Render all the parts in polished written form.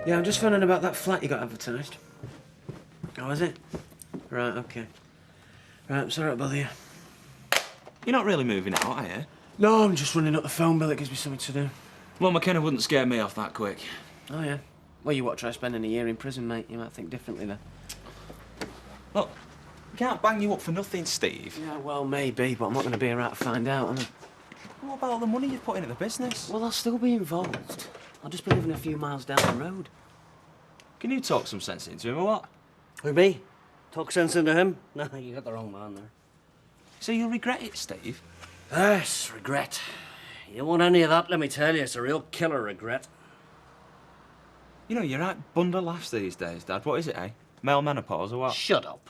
Yeah, I'm just phoning about that flat you got advertised. Oh, is it? Right, OK. Right, I'm sorry to bother you. You're not really moving out, are you? No, I'm just running up the phone bill. It gives me something to do. Well, McKenna wouldn't scare me off that quick. Oh, yeah? Well, you what, try spending a year in prison, mate? You might think differently then. Look, I can't bang you up for nothing, Steve. Yeah, well, maybe, but I'm not going to be around to find out, am I? What about all the money you've put into the business? Well, I'll still be involved. I'll just be living a few miles down the road. Can you talk some sense into him or what? Who, me? Talk sense into him? No, you got the wrong man there. So you'll regret it, Steve? Yes, regret. You don't want any of that, let me tell you. It's a real killer regret. You know, you're right bundle laughs these days, Dad. What is it, eh? Male menopause or what? Shut up.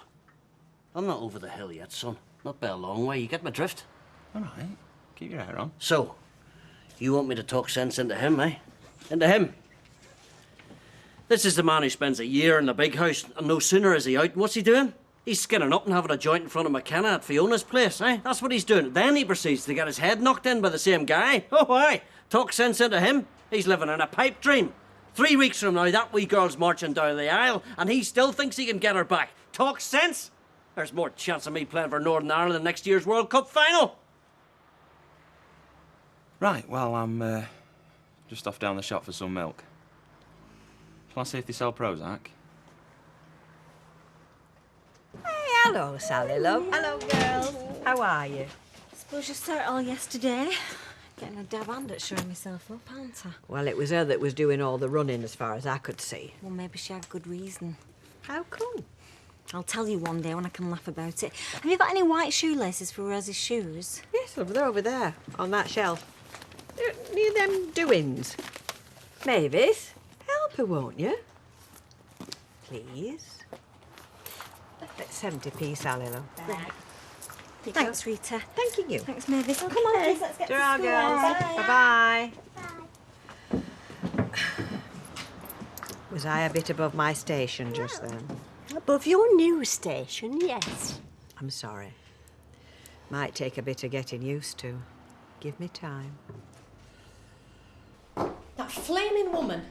I'm not over the hill yet, son. Not by a long way. You get my drift? All right. Keep your hair on. So, you want me to talk sense into him, eh? Into him? This is the man who spends a year in the big house, and no sooner is he out, and what's he doing? He's skinning up and having a joint in front of McKenna at Fiona's place, eh? That's what he's doing. Then he proceeds to get his head knocked in by the same guy. Oh, aye. Talk sense into him. He's living in a pipe dream. 3 weeks from now, that wee girl's marching down the aisle, and he still thinks he can get her back. Talk sense? There's more chance of me playing for Northern Ireland in next year's World Cup final. Right, well, I'm just off down the shop for some milk. Shall I see if they sell Prozac? Hey, hello, Sally, love. Hello, girls. How are you? Suppose you saw it all yesterday. Getting a dab hand at showing myself up, aren't I? Well, it was her that was doing all the running as far as I could see. Well, maybe she had good reason. How come? I'll tell you one day when I can laugh about it. Have you got any white shoelaces for Rose's shoes? Yes, love, they're over there, on that shelf. They're near them doings. Mavis, help her, won't you? Please. That's 70p, Sally, love. Right. Thanks, Rita. Thank you. Thanks, Mavis. Oh, come on, please, let's get to Ta-ra, school. girls. Bye. Bye-bye. Was I a bit above my station just then? Above your new station, yes. I'm sorry. Might take a bit of getting used to. Give me time. That flaming woman.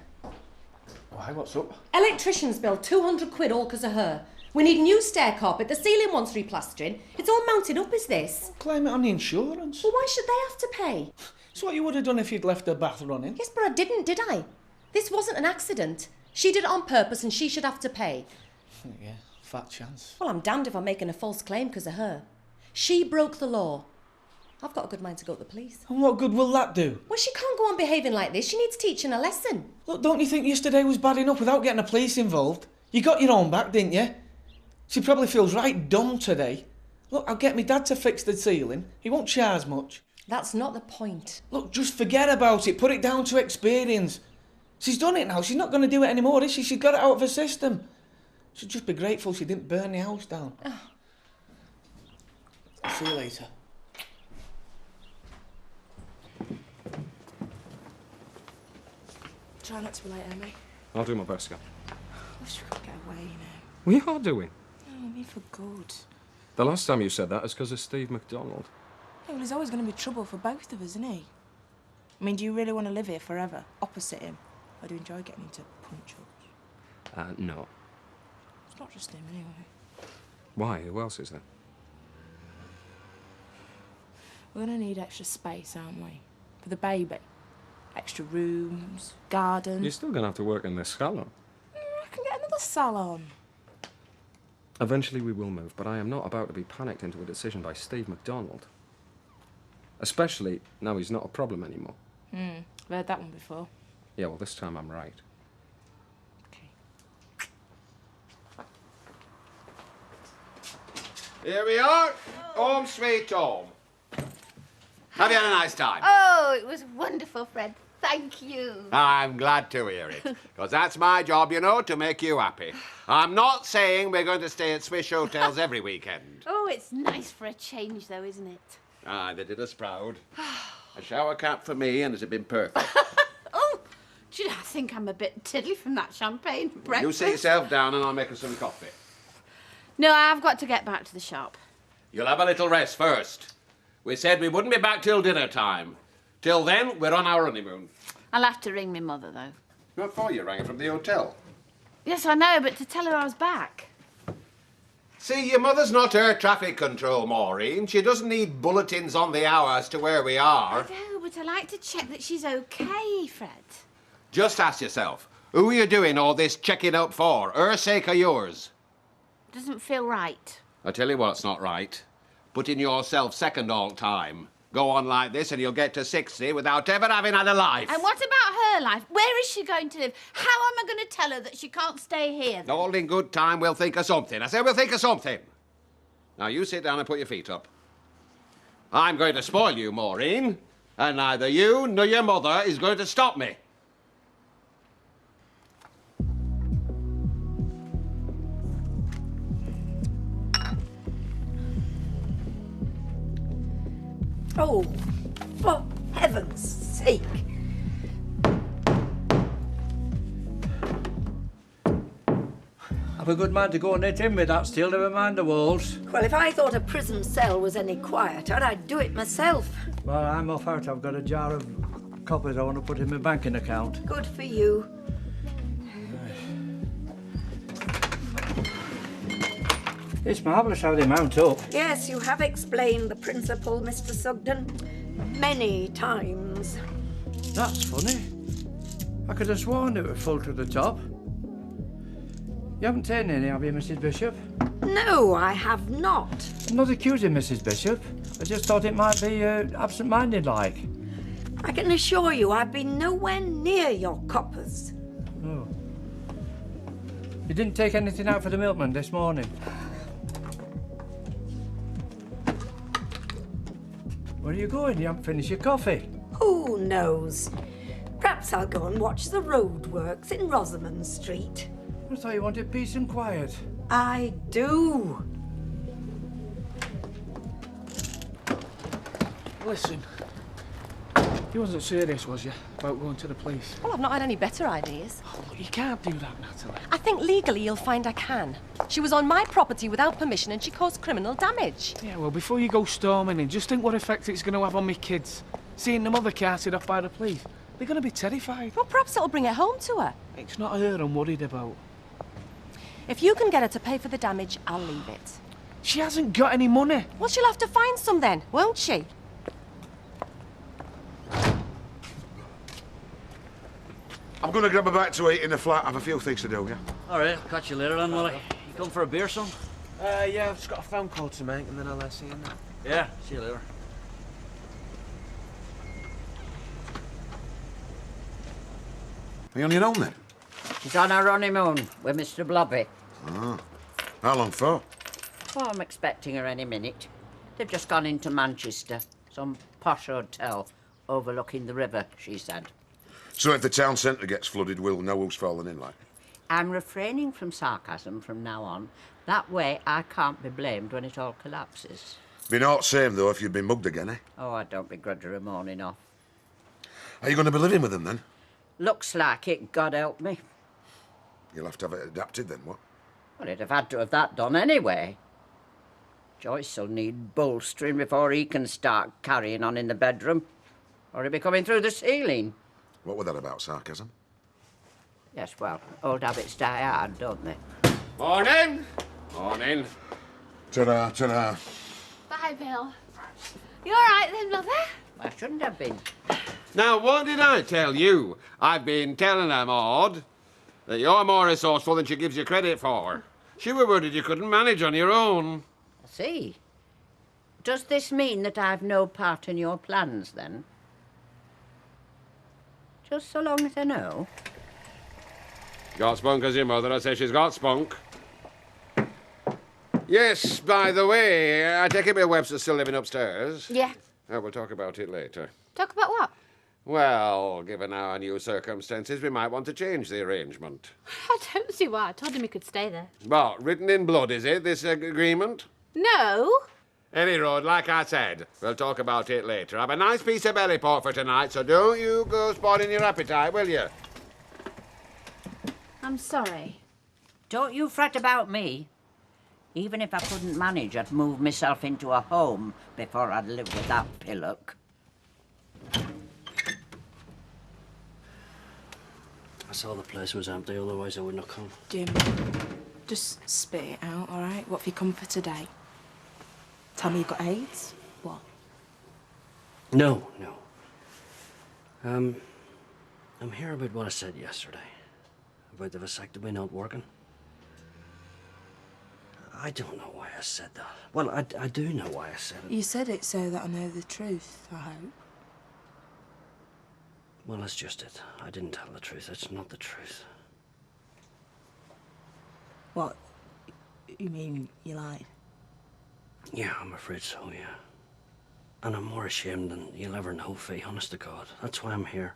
Why, what's up? Electrician's bill, 200 quid all because of her. We need new stair carpet, the ceiling wants replastering. It's all mounted up as this. Claim it on the insurance. Well, why should they have to pay? It's what you would have done if you'd left the bath running. Yes, but I didn't, did I? This wasn't an accident. She did it on purpose and she should have to pay. Yeah, fat chance. Well, I'm damned if I'm making a false claim because of her. She broke the law. I've got a good mind to go to the police. And what good will that do? Well, she can't go on behaving like this. She needs teaching a lesson. Look, don't you think yesterday was bad enough without getting the police involved? You got your own back, didn't you? She probably feels right dumb today. Look, I'll get my dad to fix the ceiling. He won't charge much. That's not the point. Look, just forget about it. Put it down to experience. She's done it now. She's not going to do it anymore, is she? She's got it out of her system. She'll just be grateful she didn't burn the house down. Oh. I'll see you later. Try not to be late, Emmy. I'll do my best, Scott. I wish we could get away, you know. We are doing. No, I mean for good. The last time you said that is because of Steve McDonald. Yeah, well, there's always going to be trouble for both of us, isn't he? I mean, do you really want to live here forever, opposite him? Or do you enjoy getting into punch-ups? No. It's not just him, anyway. Why? Who else is there? We're going to need extra space, aren't we? For the baby. Extra rooms, garden. You're still going to have to work in this salon. I can get another salon. Eventually we will move, but I am not about to be panicked into a decision by Steve McDonald. Especially now he's not a problem anymore. I've heard that one before. Yeah, well, this time I'm right. Okay. Here we are. Home sweet home. Have you had a nice time? Oh, it was wonderful, Fred. Thank you. I'm glad to hear it, because that's my job, you know, to make you happy. I'm not saying we're going to stay at Swiss hotels every weekend. Oh, it's nice for a change, though, isn't it? Aye, they did us proud. A shower cap for me, and has it been perfect? Oh, do you know, I think I'm a bit tiddly from that champagne breakfast. You sit yourself down and I'll make us some coffee. No, I've got to get back to the shop. You'll have a little rest first. We said we wouldn't be back till dinner time. Till then, we're on our honeymoon. I'll have to ring my mother, though. What for? You rang her from the hotel. Yes, I know, but to tell her I was back. See, your mother's not air traffic control, Maureen. She doesn't need bulletins on the hour as to where we are. I know, but I like to check that she's okay, Fred. Just ask yourself, who are you doing all this checking up for? Her sake or yours? Doesn't feel right. I tell you what's not right. Putting yourself second all time. Go on like this and you'll get to 60 without ever having had a life. And what about her life? Where is she going to live? How am I going to tell her that she can't stay here? All in good time, we'll think of something. I said we'll think of something. Now, you sit down and put your feet up. I'm going to spoil you, Maureen, and neither you nor your mother is going to stop me. Oh, for heaven's sake. I've a good mind to go and hit him with that steel, never mind the walls. Well, if I thought a prison cell was any quieter, I'd do it myself. Well, I'm off out. I've got a jar of coppers I want to put in my banking account. Good for you. It's marvellous how they mount up. Yes, you have explained the principle, Mr. Sugden, many times. That's funny. I could have sworn it was full to the top. You haven't taken any, have you, Mrs. Bishop? No, I have not. I'm not accusing Mrs. Bishop. I just thought it might be absent-minded like. I can assure you I've been nowhere near your coppers. Oh. You didn't take anything out for the milkman this morning? Where are you going? You haven't finished your coffee. Who knows? Perhaps I'll go and watch the roadworks in Rosamond Street. I thought you wanted peace and quiet. I do. Listen, you wasn't serious, was you, about going to the police? Well, I've not had any better ideas. Oh, look, you can't do that, Natalie. I think legally you'll find I can. She was on my property without permission and she caused criminal damage. Yeah, well, before you go storming in, just think what effect it's going to have on me kids. Seeing the mother carted off by the police. They're going to be terrified. Well, perhaps it'll bring it home to her. It's not her I'm worried about. If you can get her to pay for the damage, I'll leave it. She hasn't got any money. Well, she'll have to find some then, won't she? I'm going to grab a bite to eat in the flat. I've a few things to do, yeah? All right, catch you later then, Willie. You come for a beer, son? Yeah, I've just got a phone call to make and then I'll see you now. Yeah, see you later. Are you on your own then? She's on her honeymoon with Mr. Blobby. Ah. How long for? Oh, I'm expecting her any minute. They've just gone into Manchester, some posh hotel overlooking the river, she said. So if the town centre gets flooded, we'll know who's fallen in, like? I'm refraining from sarcasm from now on. That way I can't be blamed when it all collapses. Be not same, though, if you've been mugged again, eh? Oh, I don't begrudge her a morning off. Are you going to be living with them, then? Looks like it, God help me. You'll have to have it adapted, then, what? Well, he'd have had to have that done anyway. Joyce'll need bolstering before he can start carrying on in the bedroom. Or he'll be coming through the ceiling. What was that about, sarcasm? Yes, well, old habits die hard, don't they? Morning. Morning. Ta-da, ta-da. Bye, Bill. You all right then, Mother? I shouldn't have been. Now, what did I tell you? I've been telling her, Maud, that you're more resourceful than she gives you credit for. She were worried you couldn't manage on your own. I see. Does this mean that I've no part in your plans, then? Just so long as I know. Got spunk as your mother. I say she's got spunk. Yes, by the way, I take it Bill Webster's still living upstairs. Yeah. Oh, we'll talk about it later. Talk about what? Well, given our new circumstances, we might want to change the arrangement. I don't see why. I told him he could stay there. What, written in blood, is it, this agreement? No. Any road, like I said, we'll talk about it later. Have a nice piece of belly pork for tonight, so don't you go spoiling your appetite, will you? I'm sorry. Don't you fret about me. Even if I couldn't manage, I'd move myself into a home before I'd live with that pillock. saw the place was empty, otherwise I wouldn't have come. Jim, just spit it out, all right? What have you come for today? Tell me you've got AIDS? What? No, no. I'm here about what I said yesterday. About the vasectomy not working. I don't know why I said that. Well, I do know why I said it. You said it so that I know the truth, I hope. Well, that's just it. I didn't tell the truth. It's not the truth. What? You mean you lied? Yeah, I'm afraid so, yeah. And I'm more ashamed than you'll ever know, Faye, honest to God. That's why I'm here.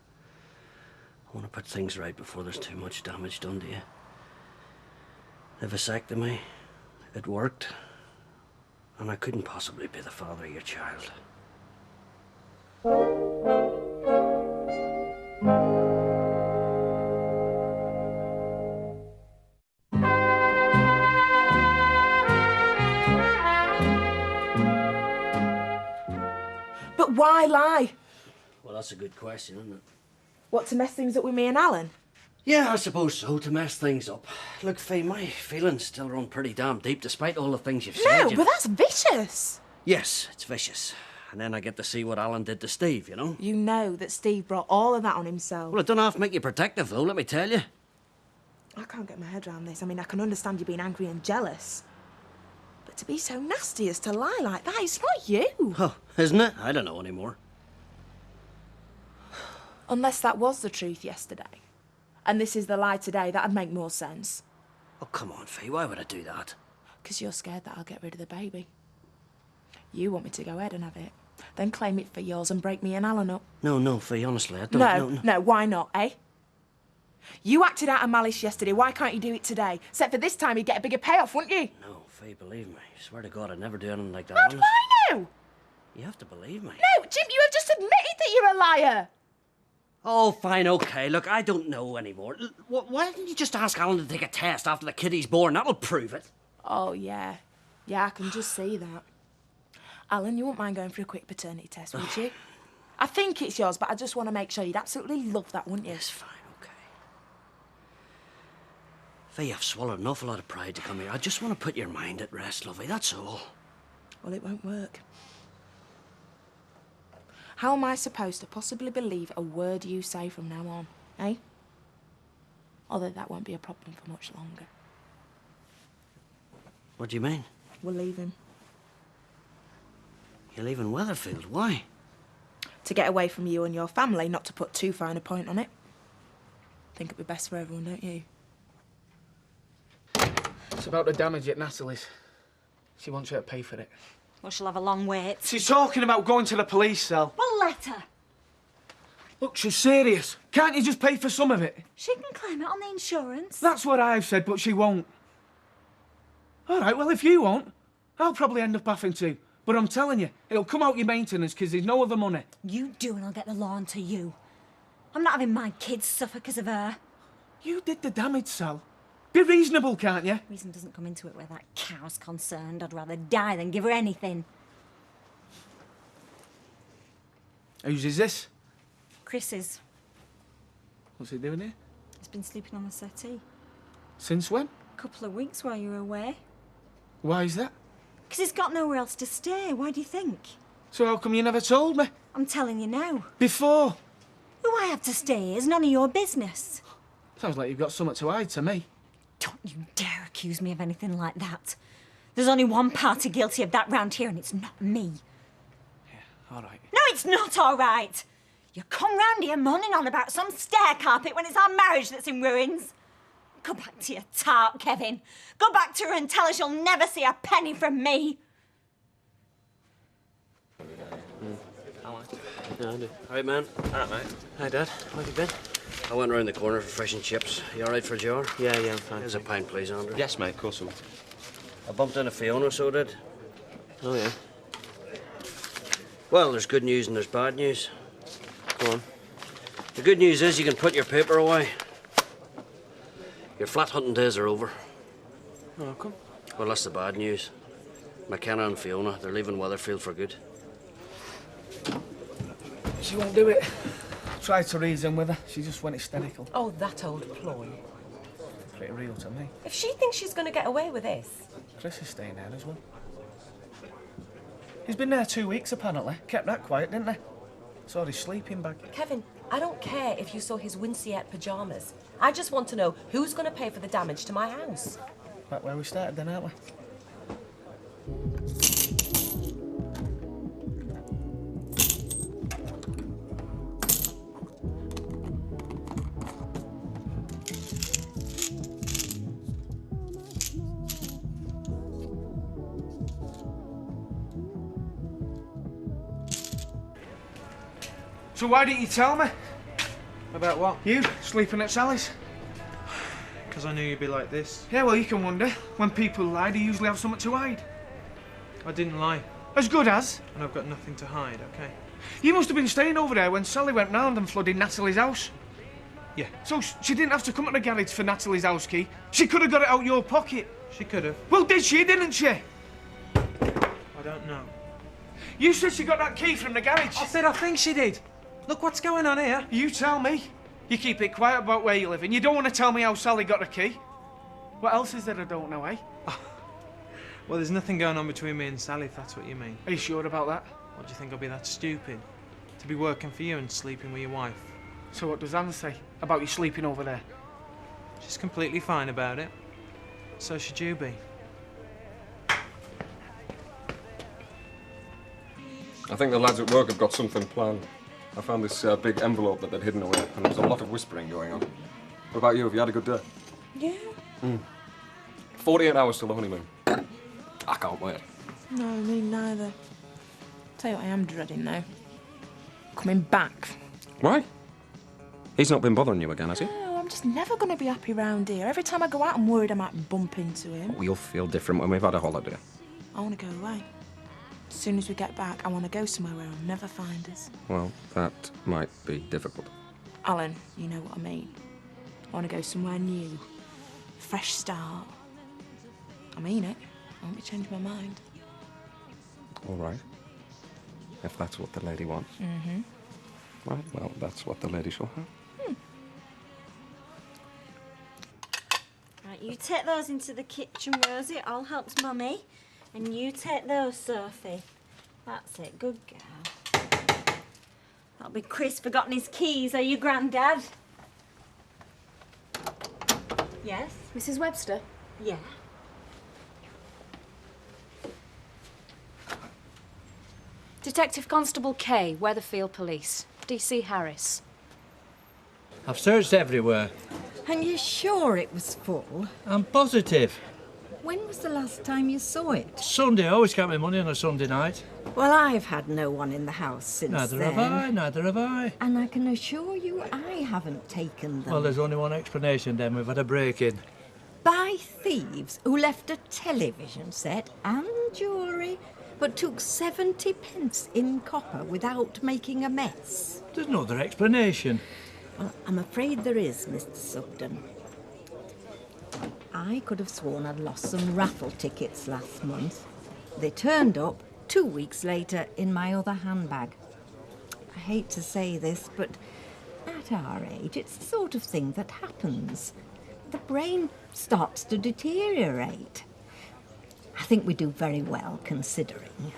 I want to put things right before there's too much damage done to you. The vasectomy, it worked. And I couldn't possibly be the father of your child. But why lie? Well, that's a good question, isn't it? What, to mess things up with me and Alan? Yeah, I suppose so, to mess things up. Look, Faye, my feelings still run pretty damn deep, despite all the things you've said. No, but that's vicious. Yes, it's vicious. And then I get to see what Alan did to Steve, you know? You know that Steve brought all of that on himself. Well, it don't have to make you protective, though, let me tell you. I can't get my head around this. I mean, I can understand you being angry and jealous. But to be so nasty as to lie like that, it's not you. Oh, isn't it? I don't know anymore. Unless that was the truth yesterday. And this is the lie today, that'd make more sense. Oh, come on, Faye, why would I do that? Because you're scared that I'll get rid of the baby. You want me to go ahead and have it, then claim it for yours and break me and Alan up. No, Faye, honestly, I don't... No, why not, eh? You acted out of malice yesterday, why can't you do it today? Except for this time you'd get a bigger payoff, wouldn't you? No, Faye, believe me. I swear to God, I'd never do anything like that. How do I know? You have to believe me. No, Jim, you have just admitted that you're a liar. Oh, fine, okay. Look, I don't know anymore. Why didn't you just ask Alan to take a test after the kiddie's born? That'll prove it. Oh, yeah. Yeah, I can just see that. Alan, you wouldn't mind going for a quick paternity test, would you? I think it's yours, but I just want to make sure you'd absolutely love that, wouldn't you? Yes, fine, okay. Faye, I've swallowed an awful lot of pride to come here. I just want to put your mind at rest, lovey, that's all. Well, it won't work. How am I supposed to possibly believe a word you say from now on, eh? Although that won't be a problem for much longer. What do you mean? We're leaving. You're leaving Weatherfield, why? To get away from you and your family, not to put too fine a point on it. Think it'd be best for everyone, don't you? It's about the damage at Natalie's. She wants you to pay for it. Well, she'll have a long wait. She's talking about going to the police cell. Well, let her. Look, she's serious. Can't you just pay for some of it? She can claim it on the insurance. That's what I've said, but she won't. All right, well, if you won't, I'll probably end up having to. But I'm telling you, it'll come out your maintenance because there's no other money. You do and I'll get the law onto you. I'm not having my kids suffer because of her. You did the damage, Sal. Be reasonable, can't you? Reason doesn't come into it where that cow's concerned. I'd rather die than give her anything. Whose is this? Chris's. What's he doing here? He's been sleeping on the settee. Since when? A couple of weeks while you were away. Why is that? Because he's got nowhere else to stay. Why do you think? So how come you never told me? I'm telling you now. Before? Who I have to stay is none of your business. Sounds like you've got something to hide to me. Don't you dare accuse me of anything like that. There's only one party guilty of that round here, and it's not me. Yeah, all right. No, it's not all right. You come round here moaning on about some stair carpet when it's our marriage that's in ruins. Go back to your tart, Kevin. Go back to her and tell her she'll never see a penny from me. Yeah, I do. All right, man. All right, mate. Hi, Dad. Where have you been? I went round the corner for fish and chips. You all right for a jar? Yeah, I'm fine. Here's a pint, please, Andrew. Yes, mate, of course I will. I bumped into Fiona, so did. Oh, yeah. Well, there's good news and there's bad news. Go on. The good news is you can put your paper away. Your flat hunting days are over. How come? Well, that's the bad news. McKenna and Fiona, they're leaving Weatherfield for good. She won't do it. tried to reason with her. She just went hysterical. Oh, that old ploy. Pretty real to me. If she thinks she's going to get away with this... Chris is staying there as well. He's been there 2 weeks, apparently. Kept that quiet, didn't he? Saw his sleeping bag. Kevin, I don't care if you saw his Winciette pyjamas. I just want to know who's going to pay for the damage to my house. Back where we started then, aren't we? So why didn't you tell me? About what? You, sleeping at Sally's. Because I knew you'd be like this. Yeah, well, you can wonder. When people lie, they usually have something to hide. I didn't lie. As good as. And I've got nothing to hide, okay? You must have been staying over there when Sally went round and flooded Natalie's house. Yeah. So she didn't have to come to the garage for Natalie's house key. She could have got it out your pocket. She could have. Well, did she, didn't she? I don't know. You said she got that key from the garage. I said I think she did. Look what's going on here. You tell me. You keep it quiet about where you live and you don't want to tell me how Sally got the key. What else is there I don't know, eh? Well, there's nothing going on between me and Sally, if that's what you mean. Are you sure about that? What, do you think I'll be that stupid? To be working for you and sleeping with your wife? So what does Anne say about you sleeping over there? She's completely fine about it. So should you be. I think the lads at work have got something planned. I found this big envelope that they'd hidden away, and there was a lot of whispering going on. What about you? Have you had a good day? Yeah. 48 hours till the honeymoon. I can't wait. No, me neither. Tell you what I am dreading, though. Coming back. Why? He's not been bothering you again, has he? No, I'm just never going to be happy round here. Every time I go out, I'm worried I might bump into him. We'll feel different when we've had a holiday. I want to go away. As soon as we get back, I want to go somewhere where he'll never find us. Well, that might be difficult. Alan, you know what I mean. I want to go somewhere new. Fresh start. I mean it. I won't be changing my mind. All right. If that's what the lady wants. Mm-hmm. Right, well, that's what the lady shall have. Right, you take those into the kitchen, Rosie. I'll help Mummy. And you take those, Sophie. That's it, good girl. That'll be Chris forgotten his keys, are you, Grandad? Yes? Mrs. Webster? Yeah. Detective Constable Kay, Weatherfield Police. DC Harris. I've searched everywhere. And you're sure it was full? I'm positive. When was the last time you saw it? Sunday, I always count my money on a Sunday night. Well, I've had no one in the house since Neither then. have I, neither have I. And I can assure you I haven't taken them. Well, there's only one explanation then. We've had a break-in. By thieves who left a television set and jewellery, but took 70 pence in copper without making a mess. There's no other explanation. Well, I'm afraid there is, Mr. Sugden. I could have sworn I'd lost some raffle tickets last month. They turned up 2 weeks later in my other handbag. I hate to say this, but at our age, it's the sort of thing that happens. The brain starts to deteriorate. I think we do very well, considering.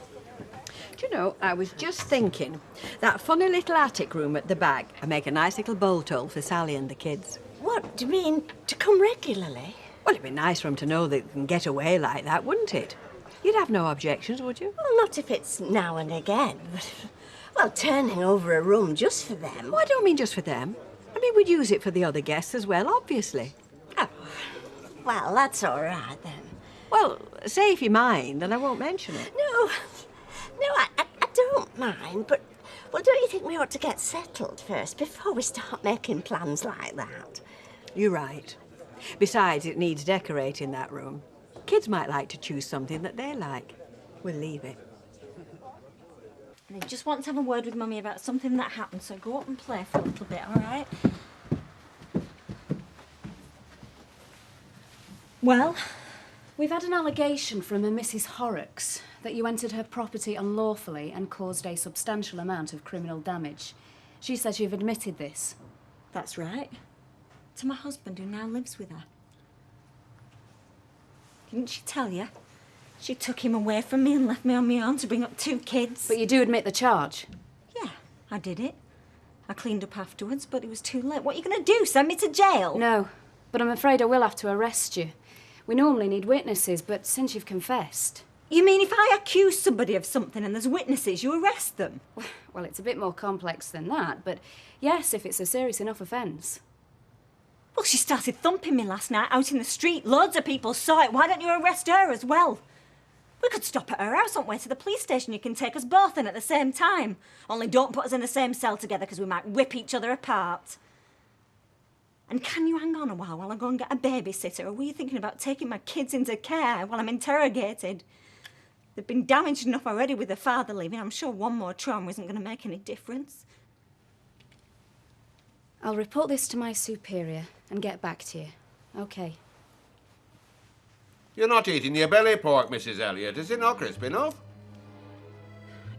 Do you know, I was just thinking, that funny little attic room at the back, I make a nice little bolt hole for Sally and the kids. What, do you mean to come regularly? Well, it'd be nice for them to know they can get away like that, wouldn't it? You'd have no objections, would you? Well, not if it's now and again, but... Well, turning over a room just for them. Oh, I don't mean just for them. I mean, we'd use it for the other guests as well, obviously. Oh, well, that's all right, then. Well, say if you mind, and I won't mention it. No, I don't mind, but... Well, don't you think we ought to get settled first before we start making plans like that? You're right. Besides, it needs decorating, that room. Kids might like to choose something that they like. We'll leave it. I just want to have a word with Mummy about something that happened, so go up and play for a little bit, all right? Well, we've had an allegation from a Mrs. Horrocks that you entered her property unlawfully and caused a substantial amount of criminal damage. She says you've admitted this. That's right. To my husband who now lives with her. Didn't she tell you? She took him away from me and left me on my own to bring up 2 kids. But you do admit the charge? Yeah, I did it. I cleaned up afterwards, but it was too late. What are you going to do, send me to jail? No, but I'm afraid I will have to arrest you. We normally need witnesses, but since you've confessed... You mean if I accuse somebody of something and there's witnesses, you arrest them? Well, it's a bit more complex than that, but yes, if it's a serious enough offence. Well, she started thumping me last night out in the street. Loads of people saw it. Why don't you arrest her as well? We could stop at her house on way to the police station. You can take us both in at the same time. Only don't put us in the same cell together because we might rip each other apart. And can you hang on a while I go and get a babysitter? Or were you thinking about taking my kids into care while I'm interrogated? They've been damaged enough already with their father leaving. I'm sure one more trauma isn't going to make any difference. I'll report this to my superior and get back to you. OK. You're not eating your belly pork, Mrs. Elliot. Is it not crisp enough?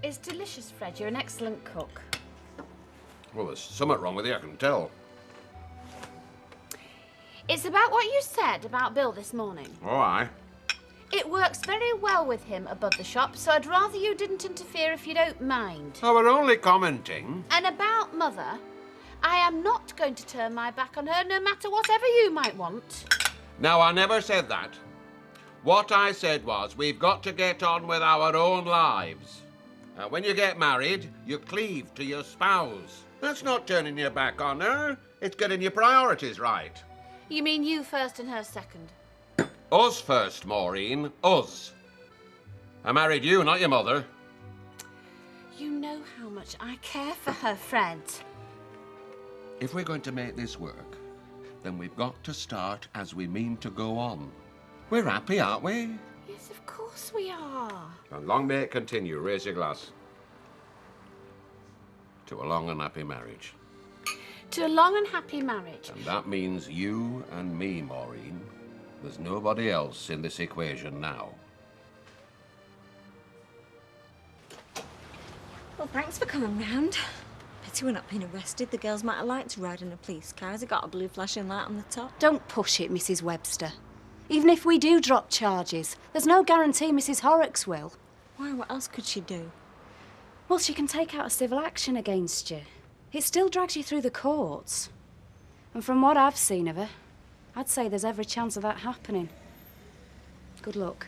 It's delicious, Fred. You're an excellent cook. Well, there's something wrong with you, I can tell. It's about what you said about Bill this morning. Oh, aye. It works very well with him above the shop, so I'd rather you didn't interfere if you don't mind. Oh, we're only commenting. And about Mother, I am not going to turn my back on her, no matter whatever you might want. No, I never said that. What I said was, we've got to get on with our own lives. When you get married, you cleave to your spouse. That's not turning your back on her. It's getting your priorities right. You mean you first and her second? Us first, Maureen. Us. I married you, not your mother. You know how much I care for her, Fred. If we're going to make this work, then we've got to start as we mean to go on. We're happy, aren't we? Yes, of course we are. And long may it continue. Raise your glass. To a long and happy marriage. To a long and happy marriage. And that means you and me, Maureen. There's nobody else in this equation now. Well, thanks for coming round. Pity we're not being arrested. The girls might have liked to ride in a police car. Has it got a blue flashing light on the top? Don't push it, Mrs. Webster. Even if we do drop charges, there's no guarantee Mrs. Horrocks will. Why? What else could she do? Well, she can take out a civil action against you. It still drags you through the courts. And from what I've seen of her, I'd say there's every chance of that happening. Good luck.